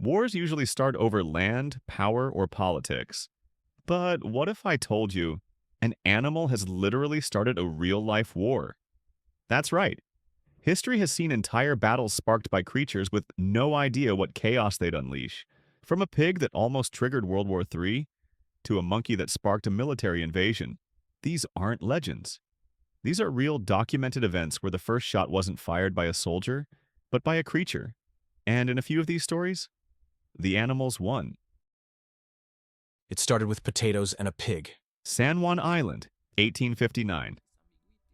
Wars usually start over land, power, or politics. But what if I told you an animal has literally started a real-life war? That's right. History has seen entire battles sparked by creatures with no idea what chaos they'd unleash. From a pig that almost triggered World War III to a monkey that sparked a military invasion. These aren't legends. These are real documented events where the first shot wasn't fired by a soldier, but by a creature. And in a few of these stories, the animals won. It started with potatoes and a pig. San Juan Island, 1859.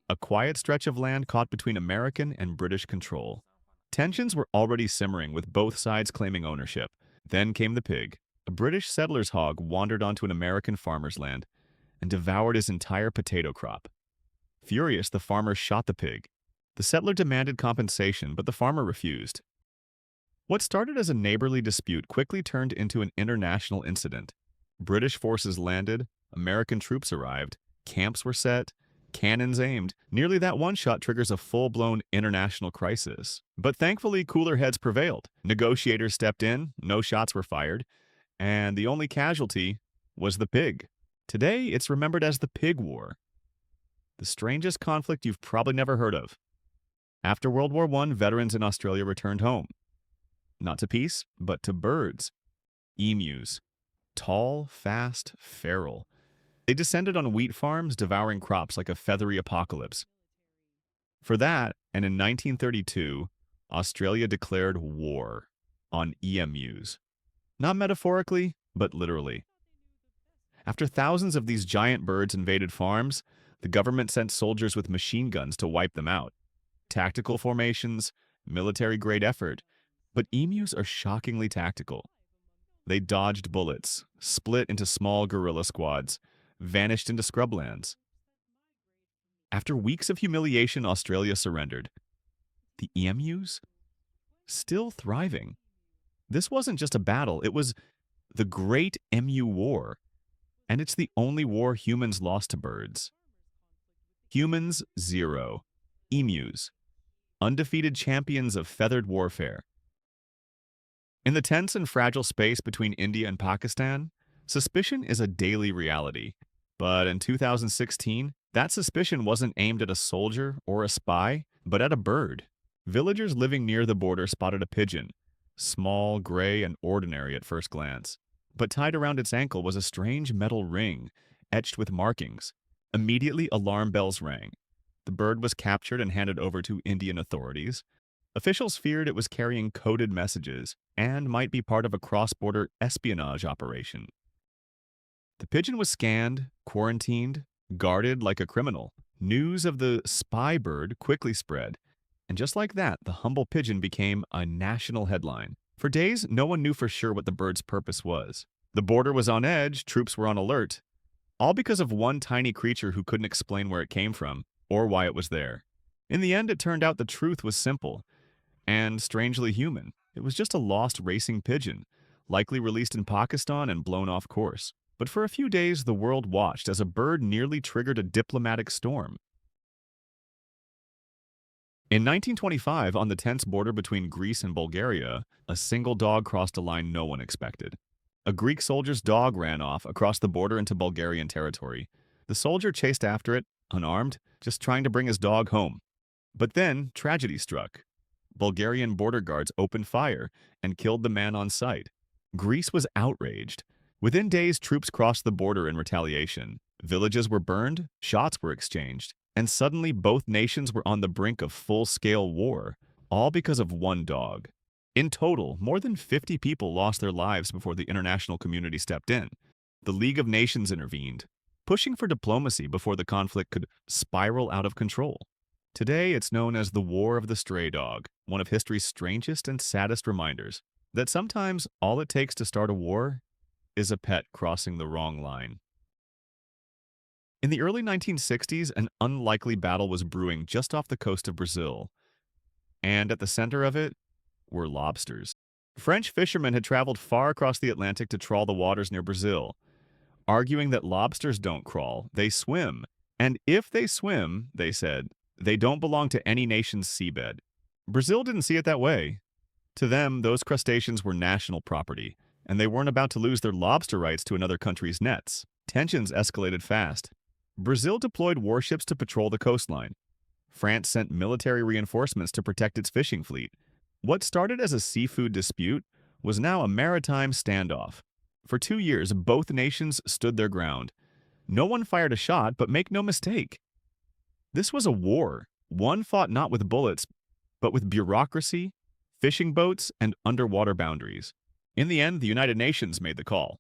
A quiet stretch of land caught between American and British control. Tensions were already simmering with both sides claiming ownership. Then came the pig. A British settler's hog wandered onto an American farmer's land and devoured his entire potato crop. Furious, the farmer shot the pig. The settler demanded compensation, but the farmer refused. What started as a neighborly dispute quickly turned into an international incident. British forces landed, American troops arrived, camps were set, cannons aimed. Nearly that one shot triggers a full-blown international crisis. But thankfully, cooler heads prevailed. Negotiators stepped in, no shots were fired, and the only casualty was the pig. Today, it's remembered as the Pig War. The strangest conflict you've probably never heard of. After World War I, veterans in Australia returned home. Not to peace, but to birds. Emus. Tall, fast, feral. They descended on wheat farms, devouring crops like a feathery apocalypse. For that, and in 1932, Australia declared war on emus. Not metaphorically, but literally. After thousands of these giant birds invaded farms, the government sent soldiers with machine guns to wipe them out. Tactical formations, military-grade effort, but emus are shockingly tactical. They dodged bullets, split into small guerrilla squads, vanished into scrublands. After weeks of humiliation, Australia surrendered. The emus? Still thriving. This wasn't just a battle, it was the Great Emu War. And it's the only war humans lost to birds. Humans, 0. Emus. Undefeated champions of feathered warfare. In the tense and fragile space between India and Pakistan, suspicion is a daily reality. But in 2016, that suspicion wasn't aimed at a soldier or a spy, but at a bird. Villagers living near the border spotted a pigeon, small, gray, and ordinary at first glance. But tied around its ankle was a strange metal ring, etched with markings. Immediately, alarm bells rang. The bird was captured and handed over to Indian authorities. Officials feared it was carrying coded messages and might be part of a cross-border espionage operation. The pigeon was scanned, quarantined, guarded like a criminal. News of the spy bird quickly spread, and just like that, the humble pigeon became a national headline. For days, no one knew for sure what the bird's purpose was. The border was on edge, troops were on alert, all because of one tiny creature who couldn't explain where it came from or why it was there. In the end, it turned out the truth was simple and strangely human. It was just a lost racing pigeon, likely released in Pakistan and blown off course. But for a few days, the world watched as a bird nearly triggered a diplomatic storm. In 1925, on the tense border between Greece and Bulgaria, a single dog crossed a line no one expected. A Greek soldier's dog ran off across the border into Bulgarian territory. The soldier chased after it, unarmed, just trying to bring his dog home. But then, tragedy struck. Bulgarian border guards opened fire and killed the man on sight. Greece was outraged. Within days, troops crossed the border in retaliation. Villages were burned, shots were exchanged, and suddenly both nations were on the brink of full-scale war, all because of one dog. In total, more than 50 people lost their lives before the international community stepped in. The League of Nations intervened, pushing for diplomacy before the conflict could spiral out of control. Today, it's known as the War of the Stray Dog, one of history's strangest and saddest reminders that sometimes all it takes to start a war is a pet crossing the wrong line. In the early 1960s, an unlikely battle was brewing just off the coast of Brazil, and at the center of it were lobsters. French fishermen had traveled far across the Atlantic to trawl the waters near Brazil, arguing that lobsters don't crawl, they swim. And if they swim, they said, they don't belong to any nation's seabed. Brazil didn't see it that way. To them, those crustaceans were national property, and they weren't about to lose their lobster rights to another country's nets. Tensions escalated fast. Brazil deployed warships to patrol the coastline. France sent military reinforcements to protect its fishing fleet. What started as a seafood dispute was now a maritime standoff. For 2 years, both nations stood their ground. No one fired a shot, but make no mistake. This was a war, one fought not with bullets, but with bureaucracy, fishing boats, and underwater boundaries. In the end, the United Nations made the call.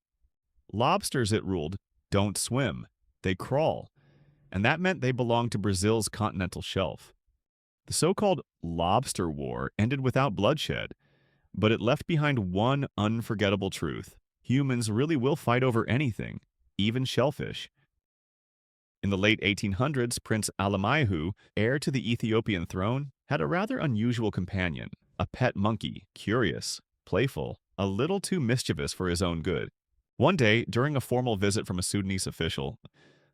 Lobsters, it ruled, don't swim, they crawl, and that meant they belonged to Brazil's continental shelf. The so-called lobster war ended without bloodshed, but it left behind one unforgettable truth. Humans really will fight over anything, even shellfish. In the late 1800s, Prince Alemayehu, heir to the Ethiopian throne, had a rather unusual companion, a pet monkey, curious, playful, a little too mischievous for his own good. One day, during a formal visit from a Sudanese official,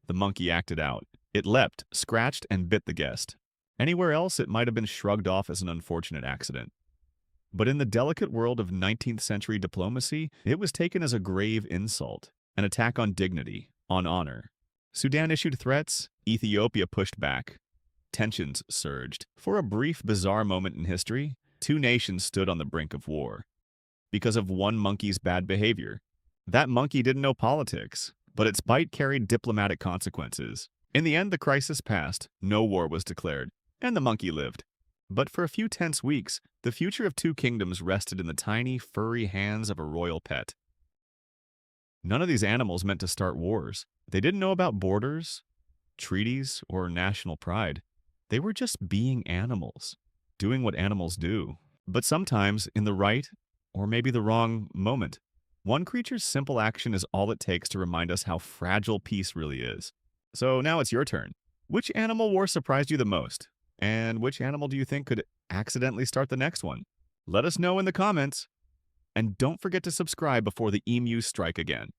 the monkey acted out. It leapt, scratched, and bit the guest. Anywhere else, it might have been shrugged off as an unfortunate accident. But in the delicate world of 19th century diplomacy, it was taken as a grave insult, an attack on dignity, on honor. Sudan issued threats, Ethiopia pushed back. Tensions surged. For a brief, bizarre moment in history, two nations stood on the brink of war. Because of one monkey's bad behavior. That monkey didn't know politics, but its bite carried diplomatic consequences. In the end, the crisis passed, no war was declared, and the monkey lived. But for a few tense weeks, the future of two kingdoms rested in the tiny, furry hands of a royal pet. None of these animals meant to start wars. They didn't know about borders, treaties, or national pride. They were just being animals, doing what animals do. But sometimes, in the right, or maybe the wrong, moment, one creature's simple action is all it takes to remind us how fragile peace really is. So now it's your turn. Which animal war surprised you the most? And which animal do you think could accidentally start the next one? Let us know in the comments. And don't forget to subscribe before the emus strike again.